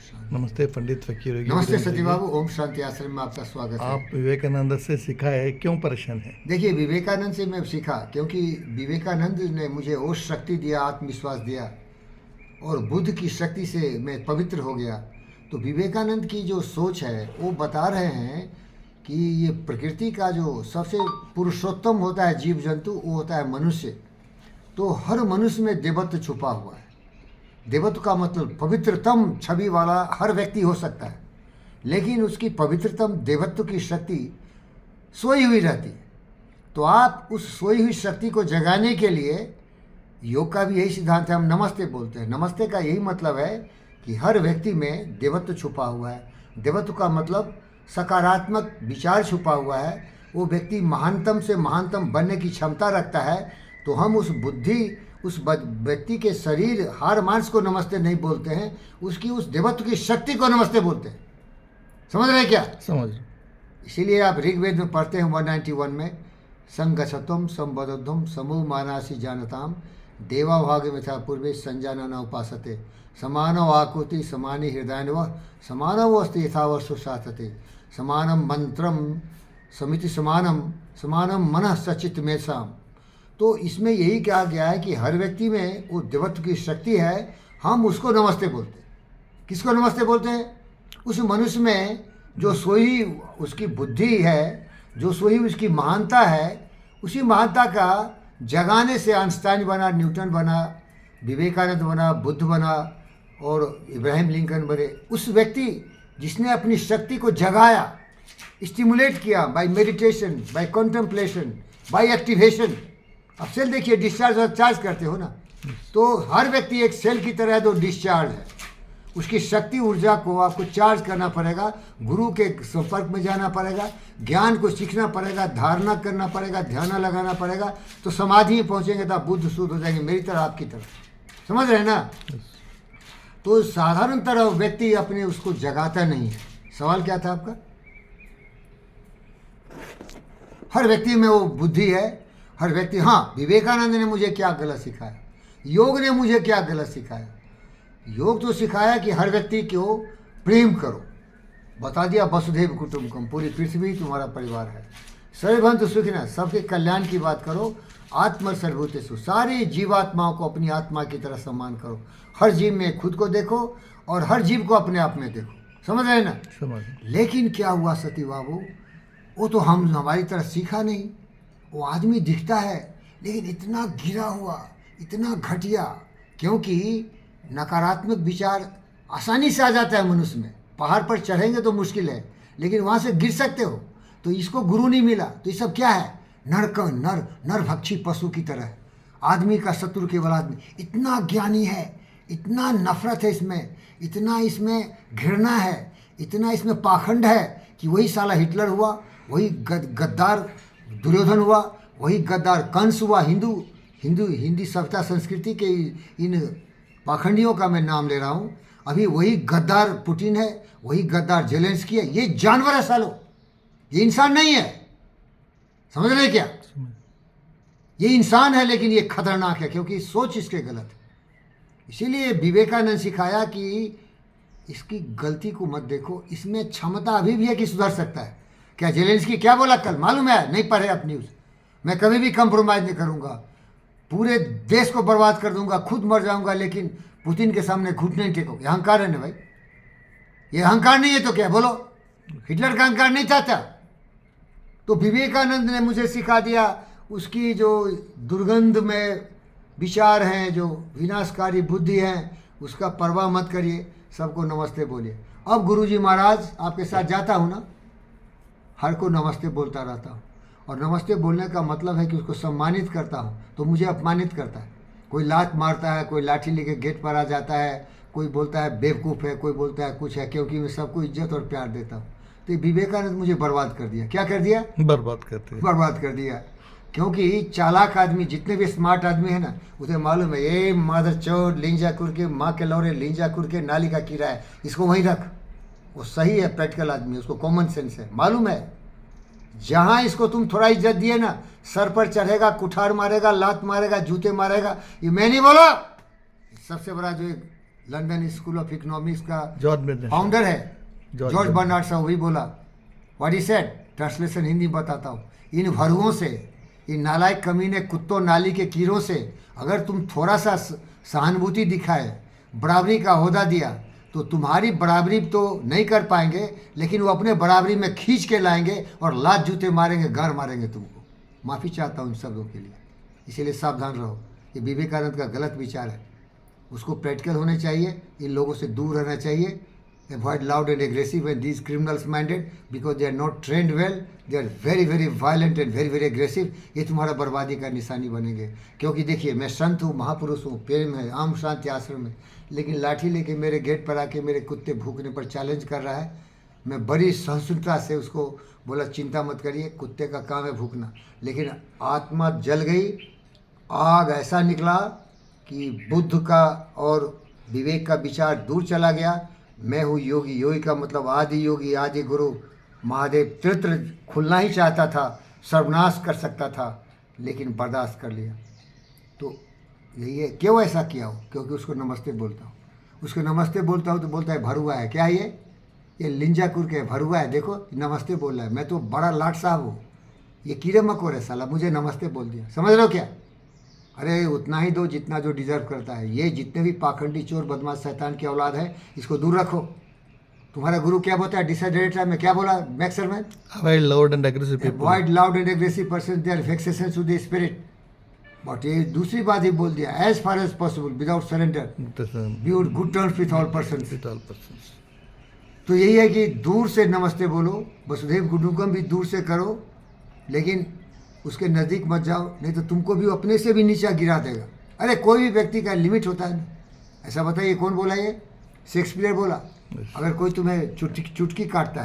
नमस्ते पंडित फकीर योगी नमस्ते वीरेंद्र सती जी। बाबू, ओम शांति आश्रम में आपका स्वागत है। आप विवेकानंद से सीखा है, क्यों परेशान है? देखिए, विवेकानंद से मैं सीखा क्योंकि विवेकानंद ने मुझे वो शक्ति दिया, आत्मविश्वास दिया, और बुद्ध की शक्ति से मैं पवित्र हो गया। तो विवेकानंद की जो सोच है वो बता रहे हैं कि ये प्रकृति का जो सबसे पुरुषोत्तम होता है जीव जंतु, वो होता है मनुष्य। तो हर मनुष्य में देवत्व छुपा हुआ है। देवत्व का मतलब पवित्रतम छवि वाला हर व्यक्ति हो सकता है, लेकिन उसकी पवित्रतम देवत्व की शक्ति सोई हुई रहती है। तो आप उस सोई हुई शक्ति को जगाने के लिए योग का भी यही सिद्धांत है, हम नमस्ते बोलते हैं। नमस्ते का यही मतलब है कि हर व्यक्ति में देवत्व छुपा हुआ है। देवत्व का मतलब सकारात्मक विचार छुपा हुआ है। वो व्यक्ति महानतम से महानतम बनने की क्षमता रखता है। तो हम उस बुद्धि, उस व्यक्ति के शरीर हार मांस को नमस्ते नहीं बोलते हैं, उसकी उस देवत्व की शक्ति को नमस्ते बोलते हैं। समझ रहे हैं क्या? समझ। इसीलिए आप ऋग्वेद में पढ़ते हैं 191 में, संगछत्वम संबद्धम समूह मानासी जानताम देवा भाग में था पूर्वे संजाना न उपासते समानव आकुति समानी हृदयन्व समानव अस्ति यथावर्षो साथते समानम मंत्रम समिति समानम मनः सचित में साम। तो इसमें यही कहा गया है कि हर व्यक्ति में वो देवत्व की शक्ति है, हम उसको नमस्ते बोलते हैं। किसको नमस्ते बोलते हैं? उस मनुष्य में जो सोई उसकी बुद्धि है, जो सोई उसकी महानता है, उसी महानता का जगाने से आइंस्टाइन बना, न्यूटन बना, विवेकानंद बना, बुद्ध बना और इब्राहिम लिंकन बने। उस व्यक्ति जिसने अपनी शक्ति को जगाया, स्टिमुलेट किया by meditation, by contemplation, by activation. अब सेल देखिए, डिस्चार्ज और चार्ज करते हो ना, तो हर व्यक्ति एक सेल की तरह है जो डिस्चार्ज है। उसकी शक्ति ऊर्जा को आपको चार्ज करना पड़ेगा, गुरु के संपर्क में जाना पड़ेगा, ज्ञान को सीखना पड़ेगा, धारणा करना पड़ेगा, ध्यान लगाना पड़ेगा, तो समाधि में पहुंचेंगे तो आप बुद्ध शुद्ध हो जाएंगे, मेरी तरह आपकी तरह। समझ रहे हैं ना? तो साधारण तरह व्यक्ति अपने उसको जगाता नहीं है। सवाल क्या था आपका? हर व्यक्ति में वो बुद्धि है, हर व्यक्ति। हाँ, विवेकानंद ने मुझे क्या गलत सिखाया, योग ने मुझे क्या गलत सिखाया? योग तो सिखाया कि हर व्यक्ति को प्रेम करो, बता दिया वसुधैव कुटुंबकम, पूरी पृथ्वी तुम्हारा परिवार है। सर्वभन्तु सुखिनः, सबके कल्याण की बात करो। आत्मा सर्वभूतेषु, सारी जीवात्माओं को अपनी आत्मा की तरह सम्मान करो। हर जीव में खुद को देखो और हर जीव को अपने आप में देखो। समझ रहे ना? समझ। लेकिन क्या हुआ सती बाबू, वो तो हम हमारी तरह सीखा नहीं। वो आदमी दिखता है लेकिन इतना गिरा हुआ, इतना घटिया, क्योंकि नकारात्मक विचार आसानी से आ जाता है मनुष्य में। पहाड़ पर चढ़ेंगे तो मुश्किल है, लेकिन वहाँ से गिर सकते हो। तो इसको गुरु नहीं मिला, तो ये सब क्या है? नरभक्षी पशु की तरह। आदमी का शत्रु केवल आदमी। इतना ज्ञानी है, इतना नफरत है इसमें, इतना इसमें घृणा है, इतना इसमें पाखंड है कि वही साला हिटलर हुआ, वही गद्दार दुर्योधन हुआ, वही गद्दार कंस हुआ। हिंदी सभ्यता संस्कृति के इन पाखंडियों का मैं नाम ले रहा हूँ। अभी वही गद्दार पुतिन है, वही गद्दार जेलेंस्की है। ये जानवर है सालो, ये इंसान नहीं है। समझ रहे क्या? ये इंसान है लेकिन ये खतरनाक है, क्योंकि सोच इसके गलत है। इसीलिए विवेकानंद सिखाया कि इसकी गलती को मत देखो, इसमें क्षमता अभी भी है कि सुधर सकता है। क्या जेलेंस्की क्या बोला कल मालूम है? नहीं पढ़े आप न्यूज़। मैं कभी भी कंप्रोमाइज़ नहीं करूँगा, पूरे देश को बर्बाद कर दूंगा, खुद मर जाऊंगा, लेकिन पुतिन के सामने घुटने नहीं टेको। ये अहंकार है ना भाई? ये अहंकार नहीं है तो क्या? बोलो, हिटलर का अहंकार नहीं चाहता? तो विवेकानंद ने मुझे सिखा दिया, उसकी जो दुर्गंध में विचार हैं, जो विनाशकारी बुद्धि हैं, उसका परवाह मत करिए, सबको नमस्ते बोलिए। अब गुरुजी महाराज आपके साथ जाता हूँ ना, हर को नमस्ते बोलता रहता हूँ, और नमस्ते बोलने का मतलब है कि उसको सम्मानित करता हूँ, तो मुझे अपमानित करता है। कोई लात मारता है, कोई लाठी लेके गेट पर आ जाता है, कोई बोलता है बेवकूफ़ है, कोई बोलता है कुछ है, क्योंकि मैं सबको इज्जत और प्यार देता हूँ। तो विवेकानंद मुझे बर्बाद कर दिया। क्या कर दिया? बर्बाद करते हैं। बर्बाद कर दिया। क्योंकि चालाक आदमी, जितने भी स्मार्ट आदमी है ना, उसे मालूम है ये मादर चोर लिंजा कुर के, माँ के लौरे लिंजा कुर के, नाली का कीड़ा है, इसको वहीं रख। वो सही है, प्रैक्टिकल आदमी, उसको कॉमन सेंस है, मालूम है। जहाँ इसको तुम थोड़ा इज्जत दिए ना, सर पर चढ़ेगा, कुठार मारेगा, लात मारेगा, जूते मारेगा। ये मैं नहीं बोला, सबसे बड़ा जो लंदन स्कूल ऑफ इकोनॉमिक्स का जॉर्ज बर्नार्ड फाउंडर है, जॉर्ज जॉर्ज बर्नार्ड शॉ, वही बोला। What he said, translation Hindi बताता हूँ। इन भरुओं से, इन नालायक कमीने कुत्तों नाली के कीड़ों से अगर तुम थोड़ा सा सहानुभूति दिखाए, बराबरी का ओहदा दिया, तो तुम्हारी बराबरी तो नहीं कर पाएंगे, लेकिन वो अपने बराबरी में खींच के लाएंगे और लात जूते मारेंगे, घर मारेंगे तुमको। माफ़ी चाहता हूँ इन शब्दों के लिए, इसीलिए सावधान रहो। ये विवेकानंद का गलत विचार है, उसको प्रैक्टिकल होने चाहिए, इन लोगों से दूर रहना चाहिए। Avoid loud and aggressive when these criminals minded because they are not trained well, they are very very violent and very very aggressive। ये तुम्हारा बर्बादी का निशानी बनेंगे। क्योंकि देखिए, मैं संत हूँ, महापुरुष हूँ, प्रेम है, आम शांति आश्रम में, लेकिन लाठी लेके मेरे गेट पर आके मेरे कुत्ते भूखने पर चैलेंज कर रहा है। मैं बड़ी सहिष्णुता से उसको बोला, चिंता मत करिए, कुत्ते का काम है भूखना। लेकिन आत्मा जल गई, आग ऐसा निकला कि बुद्ध का और विवेक का विचार दूर चला गया। मैं हूँ योगी, योगी का मतलब आदि योगी, आदि गुरु महादेव। त्रित्र खुलना ही चाहता था, सर्वनाश कर सकता था, लेकिन बर्दाश्त कर लिया। तो यही है, क्यों ऐसा किया हो? क्योंकि उसको नमस्ते बोलता हूँ, उसको नमस्ते बोलता हूँ तो बोलता है भरुआ है। क्या ये लिंजाकुर के भरुआ है, देखो नमस्ते बोल रहा है। मैं तो बड़ा लाट साहब हूँ, ये कीड़े मकोड़ है साला, मुझे नमस्ते बोल दिया। समझ रहे हो क्या? अरे उतना ही दो जितना जो डिजर्व करता है। ये जितने भी पाखंडी चोर बदमाश शैतान की औलाद है, इसको दूर रखो। तुम्हारा गुरु क्या बोलता है डिसाइडेड में? क्या बोला मैक्सर में? Avoid loud and aggressive people, avoid loud and aggressive person, they are vexation to the spirit. But ये दूसरी बात ही बोल दिया, as far as possible without surrender, be on good terms with all persons. तो यही है कि दूर से नमस्ते बोलो, वसुधैव कुटुंबकम भी दूर से करो, लेकिन उसके नज़दीक मत जाओ, नहीं तो तुमको भी अपने से भी नीचा गिरा देगा। अरे कोई भी व्यक्ति का लिमिट होता है ना। ऐसा बताइए कौन बोला? ये शेक्सपियर बोला। अगर कोई तुम्हें चुटकी काटता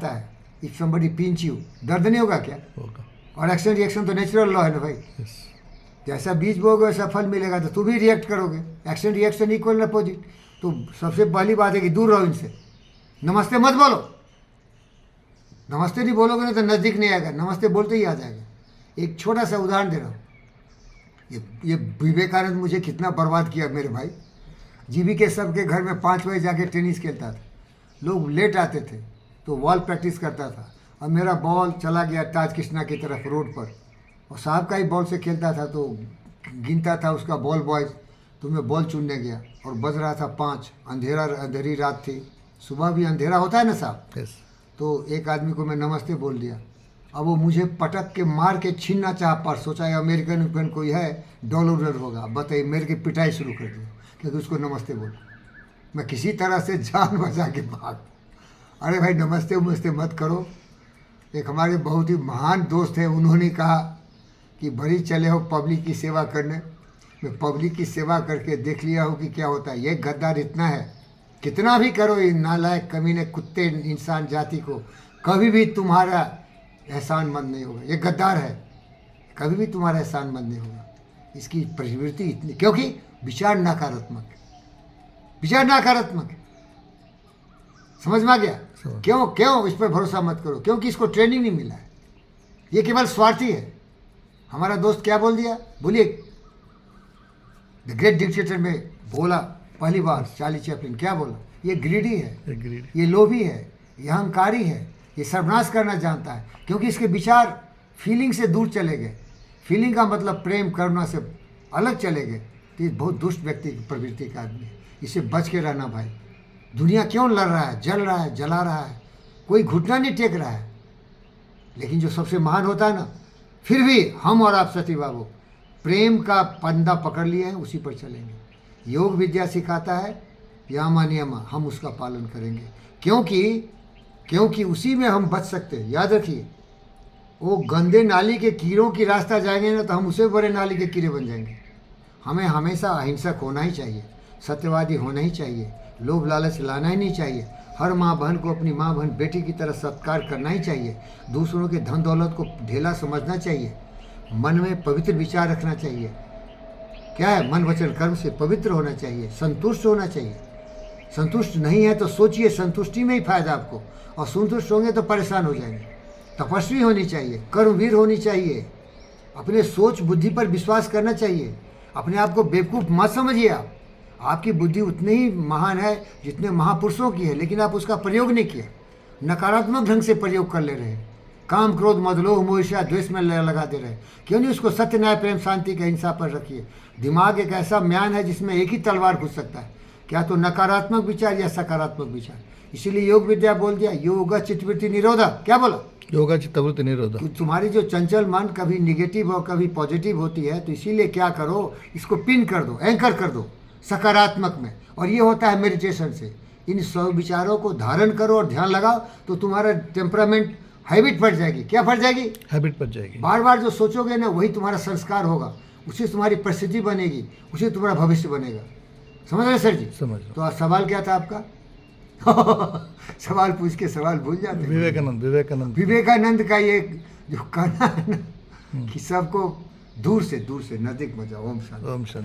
है, इफ समबडी पिंच यू, दर्द नहीं होगा क्या? होगा। और एक्शन रिएक्शन तो नेचुरल लॉ है ना भाई। जैसा बीज बोगे वैसा फल मिलेगा, तो तुम भी रिएक्ट करोगे। Action reaction equal opposite. तो सबसे पहली बात है कि दूर रहो इनसे, नमस्ते मत बोलो। नमस्ते नहीं बोलोगे ना तो नज़दीक नहीं आएगा, नमस्ते बोलते ही आ जाएगा। एक छोटा सा उदाहरण दे रहा हूँ। ये विवेकानंद मुझे कितना बर्बाद किया मेरे भाई। जीवी के सबके घर में 5 बजे जाके टेनिस खेलता था, लोग लेट आते थे तो बॉल प्रैक्टिस करता था, और मेरा बॉल चला गया ताज कृष्णा की तरफ रोड पर, और साहब का ही बॉल से खेलता था, तो गिनता था उसका बॉल बॉयज, तो मैं बॉल चुनने गया और बज रहा था 5, अंधेरी रात थी, सुबह भी अंधेरा होता है ना साहब। तो एक आदमी को मैं नमस्ते बोल दिया। अब वो मुझे पटक के मार के छीनना चाहा, पर सोचा ये अमेरिकन वेपन कोई है, डॉलर होगा, बताइए मेरे की पिटाई शुरू कर दी, क्योंकि उसको नमस्ते बोला। मैं किसी तरह से जान बचा के भाग। अरे भाई नमस्ते वमस्ते मत करो। एक हमारे बहुत ही महान दोस्त हैं, उन्होंने कहा कि बड़ी चले हो पब्लिक की सेवा करने। मैं पब्लिक की सेवा करके देख लिया हूँ कि क्या होता है। ये गद्दार इतना है, कितना भी करो इन नालायक कमीने कुत्ते इंसान जाति को, कभी भी तुम्हारा एहसानमंद नहीं होगा। ये गद्दार है, कभी भी तुम्हारा एहसानमंद नहीं होगा। इसकी प्रवृत्ति इतनी, क्योंकि विचार नकारात्मक है, विचार नकारात्मक है। समझ में आ गया? क्यों इस पर भरोसा मत करो, क्योंकि इसको ट्रेनिंग नहीं मिला है। ये केवल स्वार्थी है। हमारा दोस्त क्या बोल दिया, बोलिए? द ग्रेट डिक्टेटर में बोला पहली बार चार्ली चैपलिन, क्या बोला? ये ग्रीडी है, ये लोभी है, ये अहंकारी है, ये सर्वनाश करना जानता है, क्योंकि इसके विचार फीलिंग से दूर चले गए। फीलिंग का मतलब प्रेम करुणा से अलग चले गए। तो ये बहुत दुष्ट व्यक्ति की प्रवृत्ति का आदमी है, इससे बच के रहना भाई। दुनिया क्यों लड़ रहा है, जल रहा है, जला रहा है, कोई घुटना नहीं टेक रहा है। लेकिन जो सबसे महान होता है ना, फिर भी हम और आप सती बाबू प्रेम का पंदा पकड़ लिए हैं, उसी पर चलेंगे। योग विद्या सिखाता है यामा नियमा, हम उसका पालन करेंगे, क्योंकि उसी में हम बच सकते हैं। याद रखिए, वो गंदे नाली के कीड़ों की रास्ता जाएंगे ना, तो हम उसे बड़े नाली के कीड़े बन जाएंगे। हमें हमेशा अहिंसक होना ही चाहिए, सत्यवादी होना ही चाहिए, लोभ लालच लाना ही नहीं चाहिए। हर माँ बहन को अपनी माँ बहन बेटी की तरह सत्कार करना ही चाहिए। दूसरों के धन दौलत को ढेला समझना चाहिए। मन में पवित्र विचार रखना चाहिए। क्या है? मन वचन कर्म से पवित्र होना चाहिए, संतुष्ट होना चाहिए। संतुष्ट नहीं है तो सोचिए, संतुष्टि में ही फायदा आपको, और संतुष्ट होंगे तो परेशान हो जाएंगे। तपस्वी होनी चाहिए, कर्मवीर होनी चाहिए, अपने सोच बुद्धि पर विश्वास करना चाहिए। अपने आप को बेवकूफ़ मत समझिए आप। आपकी बुद्धि उतनी ही महान है जितने महापुरुषों की है, लेकिन आप उसका प्रयोग नहीं किया, नकारात्मक ढंग से प्रयोग कर ले रहे हैं। काम क्रोध मद लोभ मोह ईर्ष्या द्वेष में लगा दे रहे हैं। क्यों नहीं उसको सत्य न्याय प्रेम शांति की अहिंसा पर रखिए। दिमाग एक ऐसा म्यान है जिसमें एक ही तलवार घुस सकता है, क्या तो नकारात्मक विचार या सकारात्मक विचार। इसीलिए योग विद्या बोल दिया, योग चित्तवृत्ति निरोधा। क्या बोला? योगा चित्तवृत्ति निरोधा। कि तुम्हारी जो चंचल मन कभी निगेटिव और कभी पॉजिटिव होती है, तो इसीलिए क्या करो, इसको पिन कर दो, एंकर कर दो सकारात्मक में। और ये होता है मेडिटेशन से। इन सब विचारों को धारण करो और ध्यान लगाओ, तो तुम्हारा टेम्परामेंट हैबिट बढ़ जाएगी। क्या बढ़ जाएगी? हैबिट बढ़ जाएगी। बार बार जो सोचोगे ना, वही तुम्हारा संस्कार होगा, उससे तुम्हारी परिस्थिति बनेगी, उससे तुम्हारा भविष्य बनेगा। समझ रहे सर जी? समझ। तो आज सवाल क्या था आपका? सवाल पूछ के सवाल भूल जाते हैं। विवेकानंद का ये जो कहना है ना कि सबको दूर से नजदीक में जाओ। ओम शांति। ओम शांति।